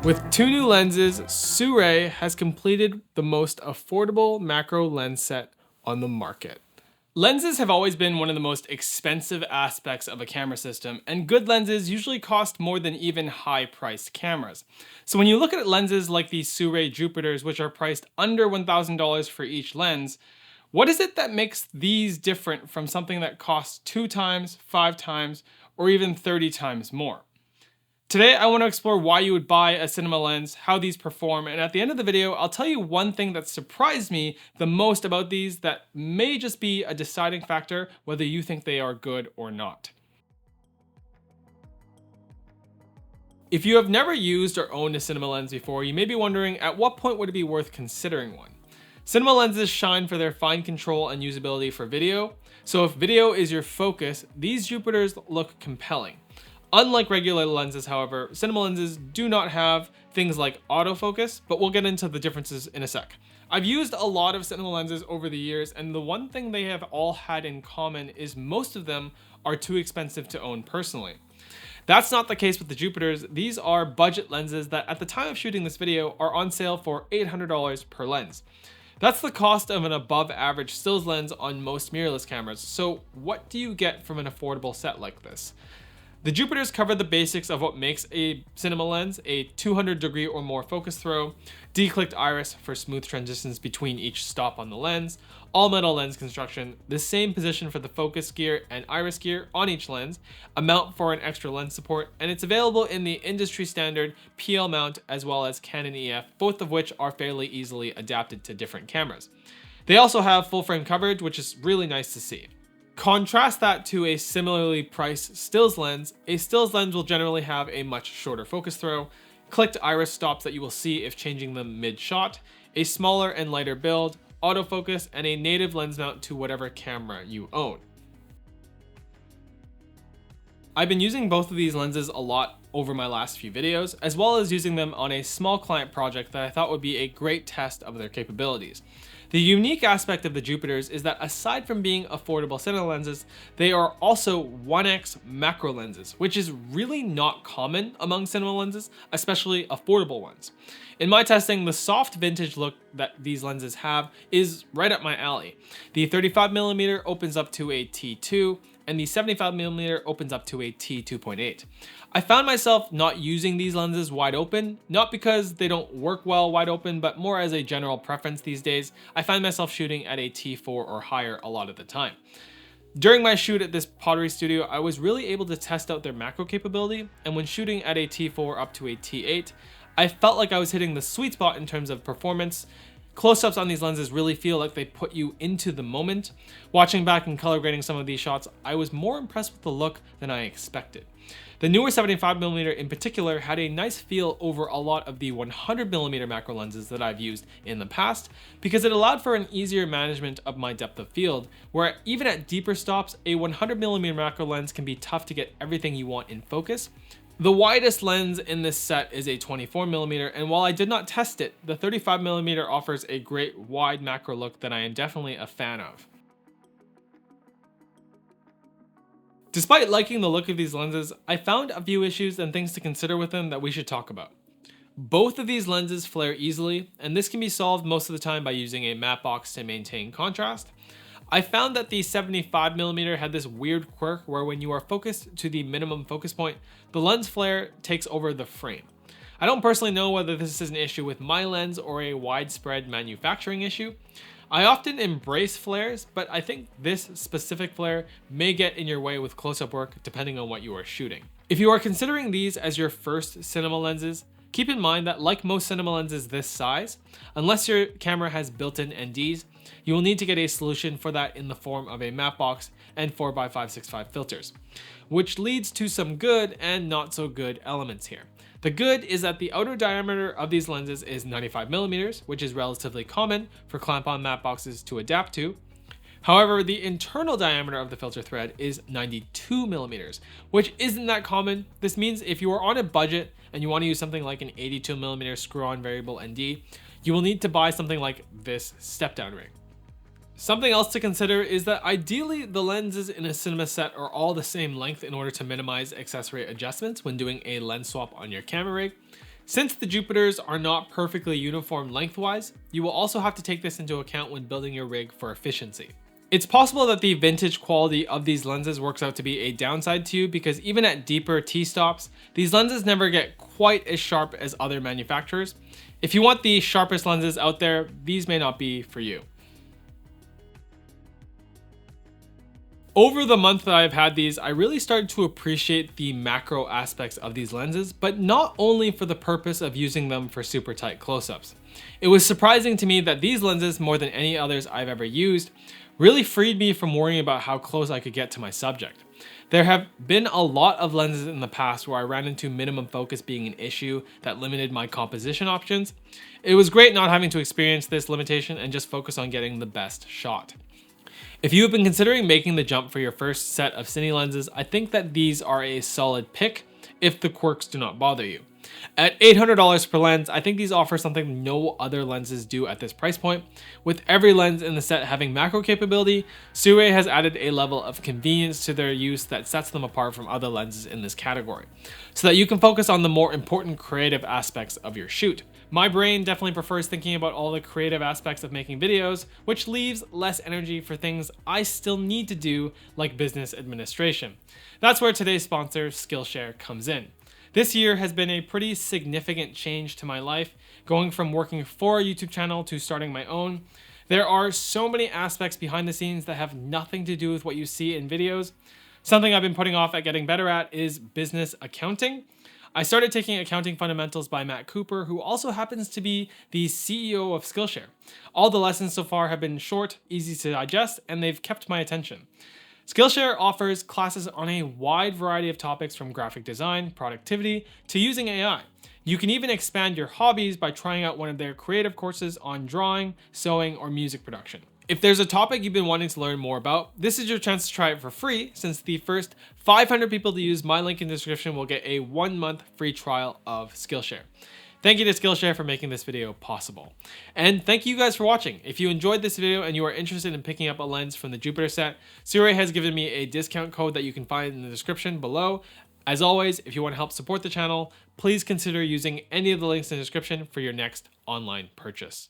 With two new lenses, Sirui has completed the most affordable macro lens set on the market. Lenses have always been one of the most expensive aspects of a camera system, and good lenses usually cost more than even high-priced cameras. So when you look at lenses like these Sirui Jupiters, which are priced under $1,000 for each lens, what is it that makes these different from something that costs 2 times, 5 times, or even 30 times more? Today, I want to explore why you would buy a cinema lens, how these perform, and at the end of the video, I'll tell you one thing that surprised me the most about these that may just be a deciding factor whether you think they are good or not. If you have never used or owned a cinema lens before, you may be wondering at what point would it be worth considering one. Cinema lenses shine for their fine control and usability for video, so if video is your focus, these Jupiters look compelling. Unlike regular lenses, however, cinema lenses do not have things like autofocus, but we'll get into the differences in a sec. I've used a lot of cinema lenses over the years, and the one thing they have all had in common is most of them are too expensive to own personally. That's not the case with the Jupiters. These are budget lenses that at the time of shooting this video are on sale for $800 per lens. That's the cost of an above average stills lens on most mirrorless cameras. So what do you get from an affordable set like this? The Jupiters cover the basics of what makes a cinema lens: a 200-degree or more focus throw, declicked iris for smooth transitions between each stop on the lens, all metal lens construction, the same position for the focus gear and iris gear on each lens, a mount for an extra lens support, and it's available in the industry standard PL mount as well as Canon EF, both of which are fairly easily adapted to different cameras. They also have full frame coverage, which is really nice to see. Contrast that to a similarly priced stills lens. A stills lens will generally have a much shorter focus throw, clicked iris stops that you will see if changing them mid-shot, a smaller and lighter build, autofocus, and a native lens mount to whatever camera you own. I've been using both of these lenses a lot over my last few videos, as well as using them on a small client project that I thought would be a great test of their capabilities. The unique aspect of the Jupiters is that aside from being affordable cinema lenses, they are also 1x macro lenses, which is really not common among cinema lenses, especially affordable ones. In my testing, the soft vintage look that these lenses have is right up my alley. The 35mm opens up to a T2, and the 75mm opens up to a T2.8. I found myself not using these lenses wide open, not because they don't work well wide open, but more as a general preference these days. I find myself shooting at a T4 or higher a lot of the time. During my shoot at this pottery studio, I was really able to test out their macro capability, and when shooting at a T4 up to a T8, I felt like I was hitting the sweet spot in terms of performance. Close-ups on these lenses really feel like they put you into the moment. Watching back and color grading some of these shots, I was more impressed with the look than I expected. The newer 75mm in particular had a nice feel over a lot of the 100mm macro lenses that I've used in the past, because it allowed for an easier management of my depth of field, where even at deeper stops, a 100mm macro lens can be tough to get everything you want in focus. The widest lens in this set is a 24mm, and while I did not test it, the 35mm offers a great wide macro look that I am definitely a fan of. Despite liking the look of these lenses, I found a few issues and things to consider with them that we should talk about. Both of these lenses flare easily, and this can be solved most of the time by using a matte box to maintain contrast. I found that the 75mm had this weird quirk where when you are focused to the minimum focus point, the lens flare takes over the frame. I don't personally know whether this is an issue with my lens or a widespread manufacturing issue. I often embrace flares, but I think this specific flare may get in your way with close-up work depending on what you are shooting. If you are considering these as your first cinema lenses, keep in mind that like most cinema lenses this size, unless your camera has built-in NDs, you will need to get a solution for that in the form of a matte box and 4x565 filters, which leads to some good and not so good elements here. The good is that the outer diameter of these lenses is 95mm, which is relatively common for clamp-on matte boxes to adapt to. However, the internal diameter of the filter thread is 92 millimeters, which isn't that common. This means if you are on a budget and you want to use something like an 82 millimeter screw-on variable ND, you will need to buy something like this step-down ring. Something else to consider is that ideally the lenses in a cinema set are all the same length in order to minimize accessory adjustments when doing a lens swap on your camera rig. Since the Jupiters are not perfectly uniform lengthwise, you will also have to take this into account when building your rig for efficiency. It's possible that the vintage quality of these lenses works out to be a downside to you because even at deeper T-stops, these lenses never get quite as sharp as other manufacturers. If you want the sharpest lenses out there, these may not be for you. Over the month that I've had these, I really started to appreciate the macro aspects of these lenses, but not only for the purpose of using them for super tight close-ups. It was surprising to me that these lenses, more than any others I've ever used, really freed me from worrying about how close I could get to my subject. There have been a lot of lenses in the past where I ran into minimum focus being an issue that limited my composition options. It was great not having to experience this limitation and just focus on getting the best shot. If you have been considering making the jump for your first set of cine lenses, I think that these are a solid pick if the quirks do not bother you. At $800 per lens, I think these offer something no other lenses do at this price point. With every lens in the set having macro capability, Sirui has added a level of convenience to their use that sets them apart from other lenses in this category, so that you can focus on the more important creative aspects of your shoot. My brain definitely prefers thinking about all the creative aspects of making videos, which leaves less energy for things I still need to do, like business administration. That's where today's sponsor, Skillshare, comes in. This year has been a pretty significant change to my life, going from working for a YouTube channel to starting my own. There are so many aspects behind the scenes that have nothing to do with what you see in videos. Something I've been putting off at getting better at is business accounting. I started taking Accounting Fundamentals by Matt Cooper, who also happens to be the CEO of Skillshare. All the lessons so far have been short, easy to digest, and they've kept my attention. Skillshare offers classes on a wide variety of topics from graphic design, productivity, to using AI. You can even expand your hobbies by trying out one of their creative courses on drawing, sewing, or music production. If there's a topic you've been wanting to learn more about, this is your chance to try it for free, since the first 500 people to use my link in the description will get a 1-month free trial of Skillshare. Thank you to Skillshare for making this video possible. And thank you guys for watching. If you enjoyed this video and you are interested in picking up a lens from the Jupiter set, Sirui has given me a discount code that you can find in the description below. As always, if you want to help support the channel, please consider using any of the links in the description for your next online purchase.